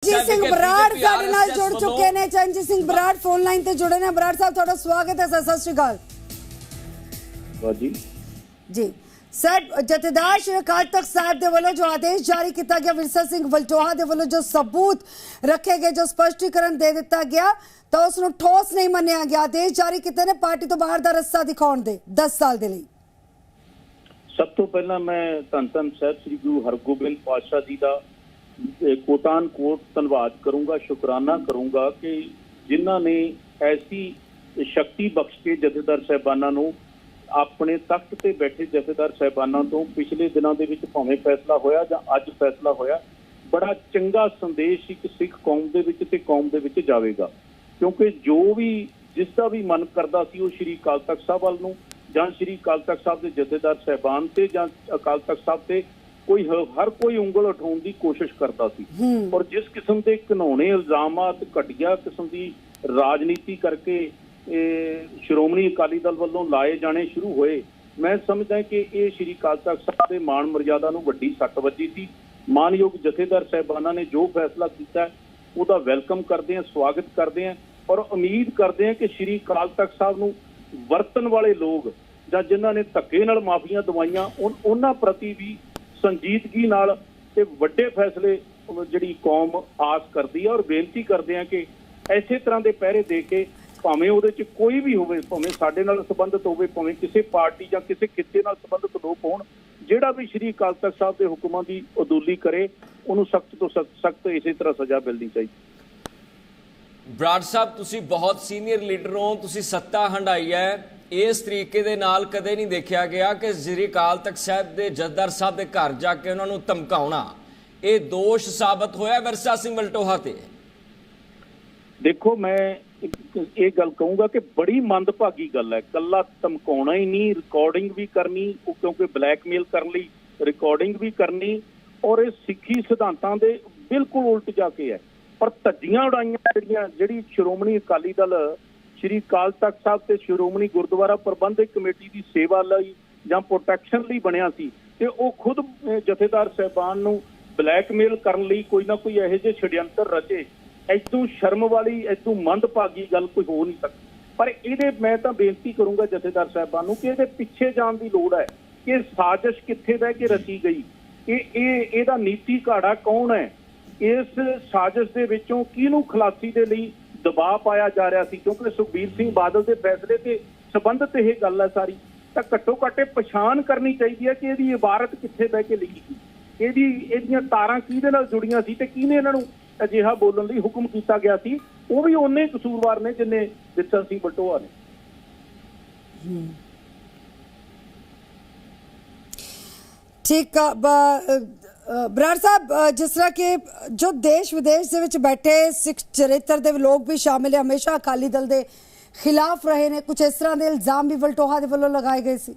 चरणजीत सिंह बराड़ साडे नाल जुड़ चुके ने। चरणजीत सिंह बराड़ फोन लाइन ते जुड़े ने। बराड़ साहब तुहाडा स्वागत है सर, सत श्री अकाल जी सर। जथेदार श्री अकाल तख्त साहब दे वल्लों जो आदेश जारी किया गया, विरसा सिंह वलटोहा दे वल्लों जो सबूत रखे गए, जो स्पष्टीकरण दे दिता गया, तो उसनूं ठोस नहीं मन्निया गया। आदेश जारी किते ने पार्टी तो बाहर दा रस्सा दिखाउण दे 10 साल दे लई। सब तो पहला मैं धन धन साहिब श्री गुरु हरगोबिंद पातशाह जी का कोटान कोट धन्यवाद करूंगा, शुकराना करूंगा कि जिन्हों ने ऐसी शक्ति बख्श के जथेदार साहिबाना नूं अपने तख्त ते बैठे जथेदार साहिबाना तो पिछले दिनों के विच भावें फैसला होया जां अज फैसला होया, बड़ा चंगा संदेश एक सिख कौम दे विच ते कौम दे विच जावेगा। क्योंकि जो भी जिसका भी मन करता सी वो श्री अकाल तख्त साहब वाल नूं जां श्री अकाल तख्त साहब के जथेदार साहिबान ते जां अकाल तख्त साहब ते कोई हर कोई उंगल उठाने की कोशिश करता सी। और जिस किस्म के घिनौने इल्जामात घटिया किस्म की राजनीति करके श्रोमणी अकाली दल वालों लाए जाने शुरू होए, मैं समझदा कि ये श्री अकाल तख्त साहब के मान मर्यादा नूं वड्डी सट वजी सी। मानयोग जथेदार साहिबाना ने जो फैसला किया उसका वेलकम करते हैं, स्वागत करते हैं और उम्मीद करते हैं कि श्री अकाल तख्त साहब नूं वरतन वाले लोग जां जिन्हां ने धक्के नाल माफियां दवाइयां उन्हां प्रति भी संजीदगी नाल ते वड्डे फैसले जिहड़ी कौम आस करती है और बेनती करते हैं कि इसे तरह के पहरे दे के भावें उहदे च कोई भी होवे, भावें साडे नाल संबंधित होवे, भावें किसी पार्टी जां किसी खित्ते नाल संबंधित लोग होण, जिहड़ा भी श्री अकाल तख्त साहब के हुक्मां की अदूली करे उहनूं सख्त तो सख्त इसे तरह सज़ा मिलनी चाहिए। बराड़ साहब तुसी बहुत सीनियर लीडर हो, तुसी सत्ता हंडाई है, इस तरीके दे नाल कदे नहीं देखा गया कि श्री अकाल तख्त साहब के जथेदार साहब के घर जाके उन्होंने धमकाउणा, ये दोष साबित होया विरसा सिंह वलटोहा ते। देखो मैं ये गल कहूँगा कि बड़ी मंदभागी गल है, कला धमकाउणा ही नहीं, रिकॉर्डिंग भी करनी, क्योंकि ब्लैकमेल करने लई रिकॉर्डिंग भी करनी और ये सिੱਖੀ सिद्धांतां दे बिल्कुल उल्ट जाके है। पर धज्जियां उड़ाइयां जिहड़ी श्रोमणी अकाली दल श्री अकाल तख्त साहब ते श्रोमणी गुरुद्वारा प्रबंधक कमेटी की सेवा लई जां प्रोटैक्शन लई बनिया सी ते वो खुद जथेदार साहिबान नूं ब्लैकमेल करने लई कोई ना कोई इहो जिहे छड्यंतर रचे, इतों शर्म वाली इतों मंदभागी गल कोई हो नहीं सकती। पर ये मैं तो बेनती करूँगा जथेदार साहिबान नूं कि इहदे पिछे जाण की लोड़ है कि साजिश कित्थे बह के रची गई, ਇਹਦਾ नीति घाड़ा कौन है, इस साजिश ਦੇ ਵਿੱਚੋਂ ਕਿਹਨੂੰ ਖਲਾਸੀ ਦੇ ਲਈ ਦਬਾਅ ਪਾਇਆ ਜਾ ਰਿਹਾ ਸੀ। क्योंकि ਸੁਖਬੀਰ ਸਿੰਘ ਬਾਦਲ ਦੇ फैसले ਤੇ ਸੰਬੰਧਿਤ ਇਹ ਗੱਲ ਹੈ ਸਾਰੀ, ਤਾਂ ਘੱਟੋ ਘੱਟ ਪਛਾਣ ਕਰਨੀ ਚਾਹੀਦੀ ਹੈ ਕਿ ਇਹਦੀ ਇਬਾਰਤ ਕਿੱਥੇ ਬਹਿ ਕੇ ਲਿਖੀ ਸੀ, ਇਹਦੀਆਂ ਤਾਰਾਂ ਕਿਹਦੇ ਨਾਲ ਜੁੜੀਆਂ ਸੀ ਤੇ ਕਿਹਨੇ ਇਹਨਾਂ ਨੂੰ ਅਜਿਹਾ ਬੋਲਣ ਲਈ ਹੁਕਮ ਕੀਤਾ ਗਿਆ ਸੀ। ਉਹ ਵੀ ਉਹਨੇ ਕਸੂਰਵਾਰ ਨੇ ਜਿੰਨੇ ਵਿਰਸਾ ਸਿੰਘ ਵਲਟੋਹਾ ਨੇ। ठीक बराड़ साहब, जिस तरह के जो देश विदेश दे विच बैठे सिख चरित्र दे लोग भी शामिल है, हमेशा अकाली दल दे खिलाफ रहे ने, कुछ इस तरह के इल्जाम भी वलटोहा दे वल्लों लगाए गए सी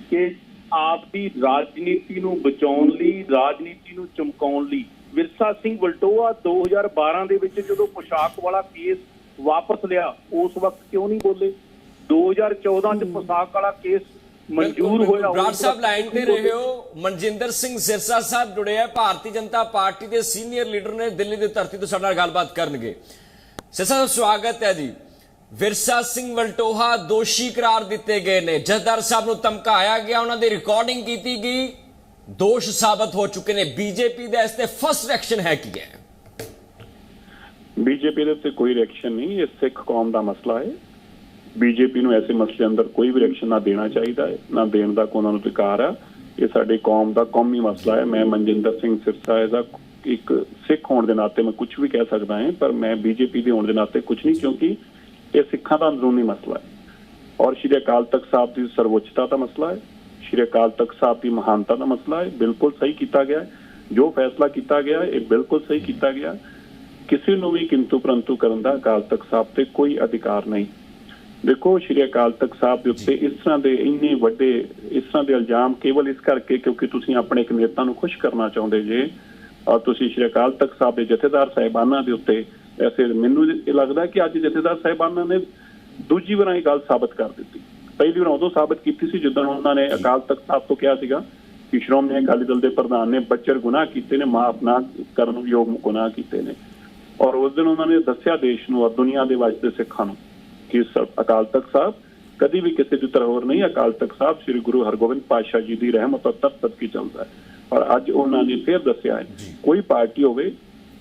कि आपकी राजनीति नूं बचाउण लई, राजनीति नूं चमकाउण लई विरसा सिंह वलटोहा 2012 ਦੇ ਵਿੱਚ ਜਦੋਂ पोशाक वाला केस वापस लिया उस वक्त क्यों नहीं बोले? 2014 ਚ पोशाक वाला केस मंजूर होया। बराड़ साहब लाइन ते रहे हो, मनजिंदर सिंह सिरसा साहब जुड़े हैं, भारतीय जनता पार्टी के सीनियर लीडर ने, दिल्ली की धरती तो साडे नाल गलबात करनगे। सिरसा साहब स्वागत है जी। विरसा सिंह वलटोहा दोषी करार दिते गए ने, जथेदार साहब नूं धमकाया गया, उन्होंने रिकॉर्डिंग की गई, दोष साबित हो चुके ने। बीजेपी का इस ते फर्स्ट रिएक्शन है की है? बीजेपी के उत्ते कोई रिएक्शन नहीं, ये सिख कौम का मसला है। बीजेपी ਨੂੰ ऐसे मसले अंदर कोई भी रिएक्शन ना देना चाहिए है, ना देने का कोई उन्होंने अधिकार है। ये साडी कौम का कौमी मसला है। मैं मनजिंदर सिंह सिरसा का एक सिख होने के नाते मैं कुछ भी कह सकता है, पर मैं बीजेपी के होने के नाते कुछ नहीं, क्योंकि ये सिखा का अंदरूनी मसला है और श्री अकाल तख्त साहब की सर्वोच्चता का मसला है, श्री अकाल तख्त साहब की महानता का मसला है। बिल्कुल सही किया गया है जो फैसला किया गया है, ये बिल्कुल सही किया गया। किसी को भी किंतु परंतु करने का अकाल तख्त साहब से कोई अधिकार नहीं। देखो श्री अकाल तख्त साहब के उत्ते इस तरह के इन्ने वड्डे इस तरह के इल्जाम केवल इस करके क्योंकि तुसीं अपने एक नेता नूं खुश करना चाहुंदे जे और तुसीं श्री अकाल तख्त साहब के जथेदार साहिबाना के उत्ते ऐसे मैनूं लगदा कि अज जथेदार साहिबाना ने दूजी वार ये गल साबित कर दी। पहली बार उदों साबित की सी जिद्दण उन्होंने अकाल तख्त साहब तो कहा सीगा कि श्रोमणी अकाली दल के प्रधान ने बच्चर गुनाह किए ने, माफ ना करन योग गुनाह किए ने। और उस दिन उन्होंने दस्या देश नूं और दुनिया के वास्ते सिखां नूं कि अकाल तख्त साहब कभी भी किसी की तरह नहीं, अकाल तख्त साहब श्री गुरु हरगोबिंद पातशाह जी की रहमत और तरस सदके चलता है। और अज उन्होंने फिर दस्या है कोई पार्टी होवे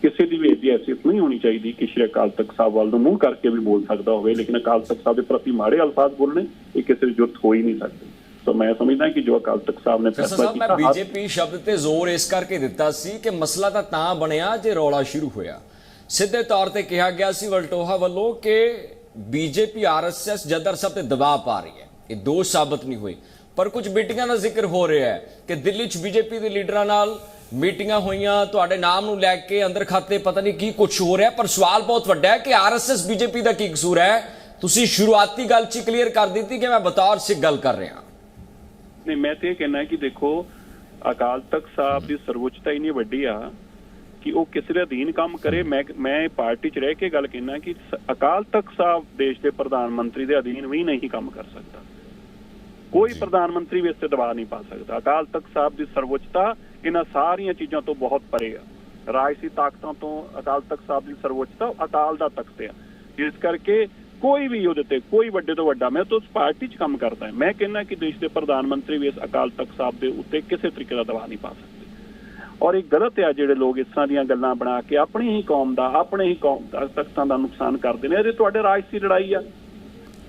किसी की भी ऐसी हैसियत नहीं होनी चाहिए कि श्री अकाल तख्त साहब वाल मूँह करके भी बोल सकता हो, लेकिन अकाल तख्त साहब के प्रति माड़े अल्फाज बोलने ये किसी की जरूरत हो ही नहीं सकती। तो मैं समझदा कि जो अकाल तख्त साहब ने फैसला किया, मैं बीजेपी शब्द ते जोर इस करके दिता सी कि मसला तां बनिया जे रौला शुरू होया। सिद्धे तौर पर कहा गया सी वलटोहा वालों कि बीजेपी RSS जदर साहब ते दबाव पा रही है, ये दोष साबित नहीं हुए। पर कुछ मीटिंगां का जिक्र हो रहा है कि दिल्ली च बीजेपी के लीडरां नाल मीटिंगां होईयां, तुहाडे नाम नूं लैके अंदर खाते पता नहीं की कुछ हो रहा है। पर सवाल बहुत वड्डा है कि RSS बीजेपी का की कसूर है? तुसीं शुरुआती गल च क्लीयर कर दी कि मैं बतौर सिख गल कर रहा। नहीं, मैं तो यह कहना है कि देखो अकाल तख्त साहब की सर्वोच्चता इन्नी वड्डी आ कि वो किसी के अधीन काम करे। मैं पार्टी च रह के गल कहना कि अकाल तख्त साहब देश के प्रधानमंत्री के अधीन भी नहीं काम कर सकता, कोई प्रधानमंत्री भी इससे दबाव नहीं पा सकता। अकाल तख्त साहब की सर्वोच्चता इन्हां सारिया चीज़ों तो बहुत परे आ। राजसी ताकतों तो अकाल तख्त साहब की सर्वोच्चता अकाल का तख्त है, जिस करके कोई भी ਉਹਦੇ कोई ਵੱਡੇ ਤੋਂ ਵੱਡਾ, मैं तो उस पार्टी च काम करता है, मैं कहना कि देश के प्रधानमंत्री भी इस अकाल तख्त साहब के उत्ते किसी तरीके का दबाव नहीं पा सकते। और एक गलत है ਜਿਹੜੇ लोग इस तरह ਦੀਆਂ ਗੱਲਾਂ ਬਣਾ ਕੇ ਆਪਣੀ ਹੀ ਕੌਮ ਦਾ ਤਖਤਾਂ ਦਾ ਨੁਕਸਾਨ ਕਰਦੇ ਨੇ। ਇਹ ਤੁਹਾਡੇ ਰਾਜਸੀ ਲੜਾਈ ਆ,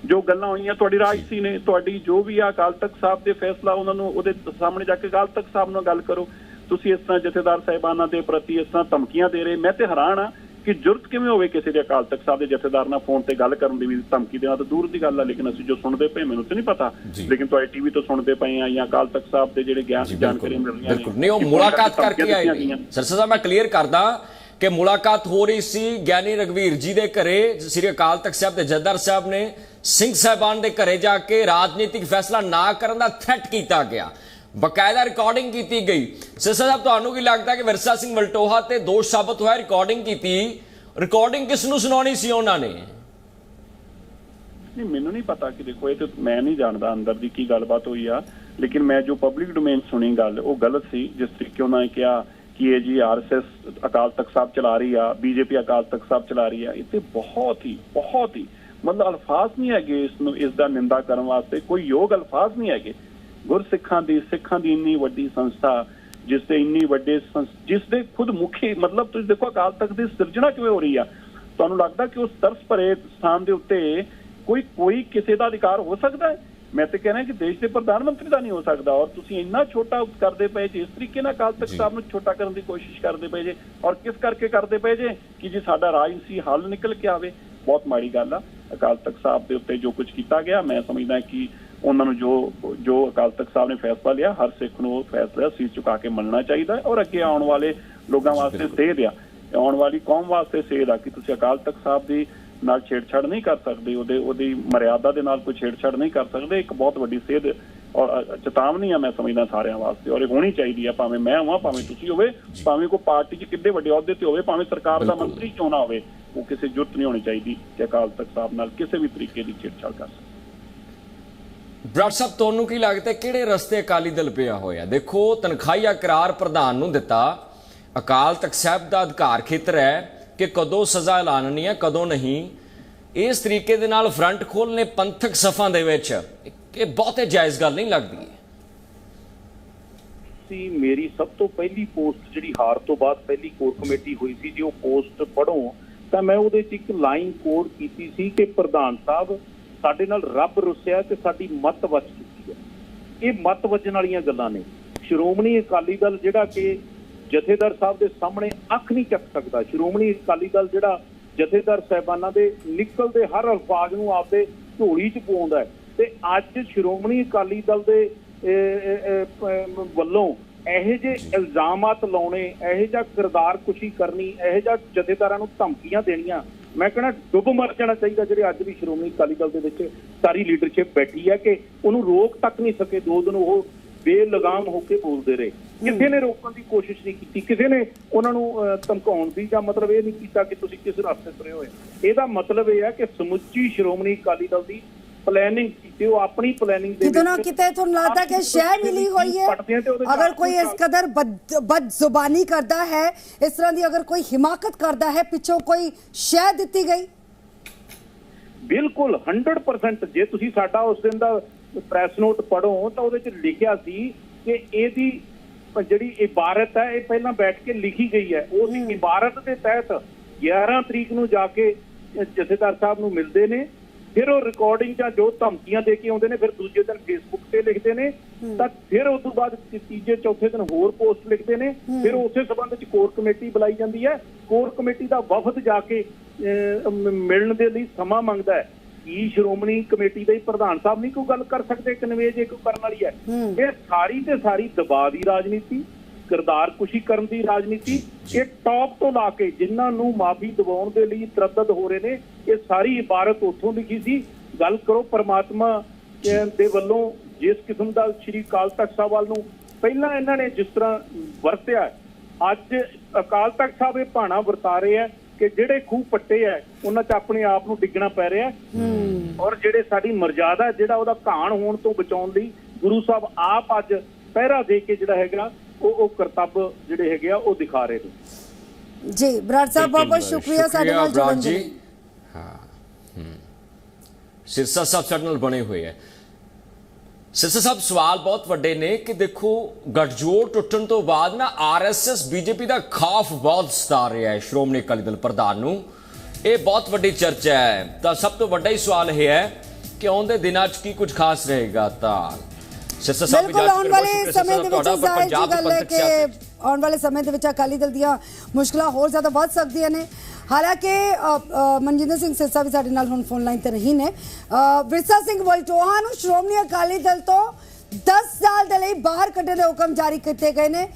ਜੋ ਗੱਲਾਂ ਹੋਈਆਂ ਤੁਹਾਡੀ ਰਾਜਸੀ ਨੇ, ਤੁਹਾਡੀ ਜੋ ਵੀ ਆ ਅਕਾਲ ਤਖਤ ਸਾਹਿਬ ਦੇ ਫੈਸਲਾ ਉਹਨਾਂ ਨੂੰ ਉਹਦੇ ਸਾਹਮਣੇ ਜਾ ਕੇ ਅਕਾਲ ਤਖਤ ਸਾਹਿਬ ਨਾਲ ਗੱਲ ਕਰੋ। ਤੁਸੀਂ ਇਸ ਤਰ੍ਹਾਂ ਜਥੇਦਾਰ ਸਾਹਿਬਾਨਾਂ ਦੇ ਪ੍ਰਤੀ ਇਸ ਤਰ੍ਹਾਂ ਧਮਕੀਆਂ ਦੇ ਰਹੇ, ਮੈਂ ਤੇ ਹੈਰਾਨ ਆ कि जुरत किवें होवे किसी के अकाल तख्त साहब के जथेदार नाल फोन ते गल करन दी भी धमकी देना तो दूर की गल है। लेकिन असं जो सुनते पे मैनूं तो नहीं पता, लेकिन तुहाडे टीवी तो सुनते पे आ या अकाल तख्त साहब के जिहड़े जानकारी मिल रही बिल्कुल नहीं, वो मुलाकात करके आई। सरसा साहब मैं क्लीयर करदा कि मुलाकात हो रही सी ज्ञानी रघवीर जी दे घरे, श्री अकाल तख्त साहब के जथेदार साहब ने सिंह साहिबान दे घरे जाके राजनीतिक फैसला ना करन दा थ्रेट कीता गया, बकायदा रिकॉर्डिंग की गई। सिरसा साहब तुहानूं की लगता है कि विरसा सिंह वलटोहा ते दोष साबित होया, रिकॉर्डिंग की, रिकॉर्डिंग किसनूं सुनाउणी सी उन्होंने? नहीं, मैनूं नहीं पता कि देखो ये तो मैं नहीं जानता अंदर की गलबात हुई आ, लेकिन मैं जो पब्लिक डोमेन सुनी गल वो गलत सी। जिस तरीके उन्होंने कहा कि ये जी RSS अकाल तख्त साहब चला रही है, बीजेपी अकाल तख्त साहब चला रही है, इतने बहुत ही मतलब अल्फाज नहीं है इसका निंदा करने वास्ते, कोई योग अल्फाज नहीं है। गुरसिखां दी इन्नी वड्डी संस्था जिससे इन्नी वड्डे जिसदे खुद मुखी मतलब तुसीं देखो अकाल तख्त की सिरजना किवें हो रही है। तुहानूं लगदा कि उस तरस भरे स्थान के उत्ते कोई किसी का अधिकार हो सकता है? मैं तो कहना कि देश के प्रधानमंत्री का नहीं हो सकता। और तुसीं इन्ना छोटा करते पे जे, इस तरीके नाल अकाल तख्त साहब नूं छोटा करने की कोशिश करते पे जे, और किस करके करते पे जे कि जी साडा राजसी हल निकल के आवे। बहुत माड़ी गल आ। अकाल तख्त साहब के उत्ते जो कुछ किया गया, मैं समझदा कि उन्होंने जो अकाल तख्त साहब ने फैसला लिया, हर सिख नूं फैसला सीस चुका के मनना चाहिए। और अगे आने वाले लोगों वास्ते सेध आ, आने वाली कौम वास्ते सेध आ कि तुसीं अकाल तख्त साहब की नाल छेड़छाड़ नहीं कर सकते, ਉਹਦੀ मर्यादा के नाल कोई छेड़छाड़ नहीं कर सकते। एक बहुत वड्डी सेध और चेतावनी है मैं समझदा सारिਆਂ वास्ते, और होनी चाहिए। भावें मैं होवां, भावें तुसीं होवे, भावें कोई पार्टी च किड्डे वड्डे अहुदे ते होवे, भावें सरकार का मंत्री क्यों ना होवे, वो किसी जरूरत नहीं होनी चाहिए कि अकाल तख्त साहब नाल किसी भी तरीके की छेड़छाड़ कर सके। ਬਰਾੜ ਸਾਹਿਬ ਤੁਹਾਨੂੰ ਕੀ ਲੱਗਦਾ ਕਿਹੜੇ ਰਸਤੇ ਅਕਾਲੀ ਦਲ ਪਿਆ ਹੋਇਆ? ਦੇਖੋ ਤਨਖਾਹੀਆ ਕਰਾਰ ਪ੍ਰਧਾਨ ਨੂੰ ਦਿੱਤਾ, ਅਕਾਲ ਤਖਤ ਸਾਹਿਬ ਦਾ ਅਧਿਕਾਰ ਖੇਤਰ ਹੈ ਕਿ ਕਦੋਂ ਸਜ਼ਾ ਐਲਾਨਣੀ ਹੈ ਕਦੋਂ ਨਹੀਂ। ਇਸ ਤਰੀਕੇ ਦੇ ਨਾਲ ਫਰੰਟ ਖੋਲ੍ਹਣੇ ਪੰਥਕ ਸਫਾਂ ਦੇ ਵਿੱਚ ਇਹ ਬਹੁਤੇ ਜਾਇਜ਼ ਗੱਲ ਨਹੀਂ ਲੱਗਦੀ। ਸੀ ਮੇਰੀ ਸਭ ਤੋਂ ਪਹਿਲੀ ਪੋਸਟ ਜਿਹੜੀ ਹਾਰ ਤੋਂ ਬਾਅਦ ਪਹਿਲੀ ਕੋਰ ਕਮੇਟੀ ਹੋਈ ਸੀ, ਜੇ ਉਹ ਪੋਸਟ ਪੜ੍ਹੋ ਤਾਂ ਮੈਂ ਉਹਦੇ 'ਚ ਇੱਕ ਲਾਈਨ ਕੋਡ ਕੀਤੀ ਸੀ ਕਿ ਪ੍ਰਧਾਨ ਸਾਹਿਬ ਸਾਡੇ ਨਾਲ ਰੱਬ ਰੁੱਸਿਆ ਤੇ ਸਾਡੀ ਮੱਤ ਵੱਜ ਚੁੱਕੀ ਹੈ। ਇਹ ਮੱਤ ਵੱਜਣ ਵਾਲੀਆਂ ਗੱਲਾਂ ਨੇ। ਸ਼੍ਰੋਮਣੀ ਅਕਾਲੀ ਦਲ ਜਿਹੜਾ ਕਿ ਜਥੇਦਾਰ ਸਾਹਿਬ ਦੇ ਸਾਹਮਣੇ ਅੱਖ ਨਹੀਂ ਚੱਕ ਸਕਦਾ, ਸ਼੍ਰੋਮਣੀ ਅਕਾਲੀ ਦਲ ਜਿਹੜਾ ਜਥੇਦਾਰ ਸਾਹਿਬਾਨਾਂ ਦੇ ਨਿਕਲਦੇ ਹਰ ਅਲਫਾਜ਼ ਨੂੰ ਆਪਦੇ ਝੋਲੀ 'ਚ ਪਾਉਂਦਾ ਹੈ, ਤੇ ਅੱਜ ਸ਼੍ਰੋਮਣੀ ਅਕਾਲੀ ਦਲ ਦੇ ਵੱਲੋਂ ਇਹੋ ਜਿਹੇ ਇਲਜ਼ਾਮਾਤ ਲਾਉਣੇ, ਇਹੋ ਜਿਹਾ ਕਿਰਦਾਰ ਕੁਸ਼ੀ ਕਰਨੀ, ਇਹੋ ਜਿਹਾ ਜਥੇਦਾਰਾਂ ਨੂੰ ਧਮਕੀਆਂ ਦੇਣੀਆਂ, मैं कहना डुब मर जाना चाहिए। जो अज भी श्रोमणी अकाली दल के सारी लीडरशिप बैठी है कि उन्होंने रोक तक नहीं सके, 2 दिन वो बेलगाम होकर बोलते रहे, किसी ने रोकने की कोशिश नहीं की, किसी ने उन्होंने धमकाउण की या मतलब ये नहीं किया कि तुसीं किस रास्ते तुरे होए। ਇਹਦਾ मतलब यह है कि समुची श्रोमणी अकाली दल की ਪਲੈਨਿੰਗ ਕੀਤੀ, ਉਹ ਆਪਣੀ ਪਲੈਨਿੰਗ ਦੇ ਕਿਤੇ ਨਾ ਕਿਤੇ ਤੁਹਾਨੂੰ ਲੱਗਦਾ ਕਿ ਸ਼ੈ ਮਿਲੀ ਹੋਈ ਹੈ। ਅਗਰ ਕੋਈ ਇਸ ਕਦਰ ਬਦਜ਼ੁਬਾਨੀ ਕਰਦਾ ਹੈ, ਇਸ ਤਰ੍ਹਾਂ ਦੀ ਅਗਰ ਕੋਈ ਹਿਮਾਕਤ ਕਰਦਾ ਹੈ, ਪਿੱਛੋਂ ਕੋਈ ਸ਼ੈ ਦਿੱਤੀ ਗਈ? ਬਿਲਕੁਲ 100%। ਜੇ ਤੁਸੀਂ ਸਾਡਾ ਉਸ ਦਿਨ ਦਾ ਪ੍ਰੈਸ ਨੋਟ ਪੜ੍ਹੋ ਤਾਂ ਉਹਦੇ 'ਚ ਲਿਖਿਆ ਸੀ ਕਿ ਇਹਦੀ ਜਿਹੜੀ ਇਬਾਰਤ ਹੈ ਇਹ ਪਹਿਲਾਂ ਬੈਠ ਕੇ ਲਿਖੀ ਗਈ ਹੈ। ਉਸ ਇਬਾਰਤ ਦੇ ਤਹਿਤ 11 ਤਰੀਕ ਨੂੰ ਜਾ ਕੇ ਜਥੇਦਾਰ ਸਾਹਿਬ ਨੂੰ ਮਿਲਦੇ ਨੇ, ਫਿਰ ਉਹ ਰਿਕਾਰਡਿੰਗ ਜਾਂ ਜੋ ਧਮਕੀਆਂ ਦੇ ਕੇ ਆਉਂਦੇ ਨੇ, ਫਿਰ ਦੂਜੇ ਦਿਨ ਫੇਸਬੁੱਕ ਤੇ ਲਿਖਦੇ ਨੇ, ਤਾਂ ਫਿਰ ਉਸ ਤੋਂ ਬਾਅਦ ਤੀਜੇ ਚੌਥੇ ਦਿਨ ਹੋਰ ਪੋਸਟ ਲਿਖਦੇ ਨੇ। ਫਿਰ ਉਸੇ ਸੰਬੰਧ 'ਚ ਕੋਰ ਕਮੇਟੀ ਬੁਲਾਈ ਜਾਂਦੀ ਹੈ। ਕੋਰ ਕਮੇਟੀ ਦਾ ਵਫਦ ਜਾ ਕੇ ਮਿਲਣ ਦੇ ਲਈ ਸਮਾਂ ਮੰਗਦਾ ਹੈ। ਕੀ ਸ਼੍ਰੋਮਣੀ ਕਮੇਟੀ ਦੇ ਪ੍ਰਧਾਨ ਸਾਹਿਬ ਨਹੀਂ ਕੋਈ ਗੱਲ ਕਰ ਸਕਦੇ? ਕਨਵੇਜ ਇੱਕ ਕਰਨ ਵਾਲੀ ਹੈ। ਇਹ ਸਾਰੀ ਤੇ ਸਾਰੀ ਦਬਾਅ ਦੀ ਰਾਜਨੀਤੀ, ਕਿਰਦਾਰਕੁਸ਼ੀ ਕਰਨ ਦੀ ਰਾਜਨੀਤੀ, ਇਹ ਟੌਪ ਤੋਂ ਲਾ ਕੇ ਜਿਨ੍ਹਾਂ ਨੂੰ ਮਾਫੀ ਦਿਵਾਉਣ ਦੇ ਲਈ ਤਰੱਦਦ ਹੋ ਰਹੇ ਨੇ, ਇਹ ਸਾਰੀ ਇਬਾਰਤ ਉੱਥੋਂ ਲਿਖੀ ਸੀ। ਗੱਲ ਕਰੋ ਪਰਮਾਤਮਾ ਦੇ ਵੱਲੋਂ ਜਿਸ ਕਿਸਮ ਦਾ ਸ਼੍ਰੀ ਅਕਾਲ ਤਖਤ ਸਾਹਿਬ ਵੱਲ ਨੂੰ ਪਹਿਲਾਂ ਇਹਨਾਂ ਨੇ ਜਿਸ ਤਰ੍ਹਾਂ ਵਰਤਿਆ, ਅੱਜ ਅਕਾਲ ਤਖਤ ਸਾਹਿਬ ਇਹ ਭਾਣਾ ਵਰਤਾ ਰਹੇ ਆ ਕਿ ਜਿਹੜੇ ਖੂਹ ਪੱਟੇ ਹੈ ਉਹਨਾਂ 'ਚ ਆਪਣੇ ਆਪ ਨੂੰ ਡਿੱਗਣਾ ਪੈ ਰਿਹਾ, ਔਰ ਜਿਹੜੇ ਸਾਡੀ ਮਰਜ਼ਾਦਾ ਜਿਹੜਾ ਉਹਦਾ ਘਾਣ ਹੋਣ ਤੋਂ ਬਚਾਉਣ ਲਈ ਗੁਰੂ ਸਾਹਿਬ ਆਪ ਅੱਜ ਪਹਿਰਾ ਦੇ ਕੇ ਜਿਹੜਾ ਹੈਗਾ ਉਹ ਕਰਤੱਵ ਜਿਹੜੇ ਹੈਗੇ ਆ ਉਹ ਦਿਖਾ ਰਹੇ ਨੇ। ਜੀ ਬਰਾੜ ਸਾਹਿਬ ਬਹੁਤ ਬਹੁਤ ਸ਼ੁਕਰੀਆ ਸਾਡੇ ਨਾਲ ਜੁੜਨ ਲਈ। ਸਿਰਸਾ ਸਾਹਿਬ ਸਾਡੇ ਨਾਲ ਬਣੇ ਹੋਏ ਹੈ। ਸਿਰਸਾ ਸਾਹਿਬ ਸਵਾਲ ਬਹੁਤ ਵੱਡੇ ਨੇ ਕਿ ਦੇਖੋ ਗੱਠਜੋੜ ਟੁੱਟਣ ਤੋਂ ਬਾਅਦ ਨਾ ਆਰਐਸਐਸ ਬੀਜੇਪੀ ਦਾ ਖੌਫ ਬਹੁਤ ਸਤਾ ਰਿਹਾ ਹੈ ਸ਼੍ਰੋਮਣੀ ਅਕਾਲੀ ਦਲ ਪ੍ਰਧਾਨ ਨੂੰ। ਇਹ ਬਹੁਤ ਵੱਡੀ ਚਰਚਾ ਹੈ। ਤਾਂ ਸਭ ਤੋਂ ਵੱਡਾ ਹੀ ਸਵਾਲ ਇਹ ਹੈ ਕਿ ਆਉਂਦੇ ਦਿਨਾਂ 'ਚ ਕੀ ਕੁਝ ਖਾਸ ਰਹੇਗਾ। ਤਾਂ ਸਿਰਸਾ ਸਾਹਿਬ ਬਿਲਕੁਲ ਆਉਣ ਵਾਲੇ ਸਮੇਂ ਦੇ ਵਿੱਚ ਜ਼ਾਹਿਰ ਜੀ ਗੱਲ ਹੈ ਕਿ ਆਉਣ ਵਾਲੇ ਸਮੇਂ ਦੇ ਵਿੱਚ ਅਕਾਲੀ ਦਲ ਦੀਆਂ ਮੁਸ਼ਕਲਾਂ ਹੋਰ ਜ਼ਿਆਦਾ ਵੱਧ ਸਕਦੀਆਂ ਨੇ। ਹਾਲਾਂਕਿ ਮਨਜਿੰਦਰ ਸਿੰਘ ਸਿਰਸਾ ਵੀ ਸਾਡੇ ਨਾਲ ਹੁਣ ਫੋਨ ਲਾਈਨ ਤੇ ਨਹੀਂ ਨੇ। ਵਿਰਸਾ ਸਿੰਘ ਵਲਟੋਹਾ ਨੂੰ ਸ਼੍ਰੋਮਣੀ ਅਕਾਲੀ ਦਲ ਤੋਂ 10 ਸਾਲ ਦੇ ਲਈ ਬਾਹਰ ਕੱਢਣ ਦੇ ਹੁਕਮ ਜਾਰੀ ਕੀਤੇ ਗਏ ਨੇ।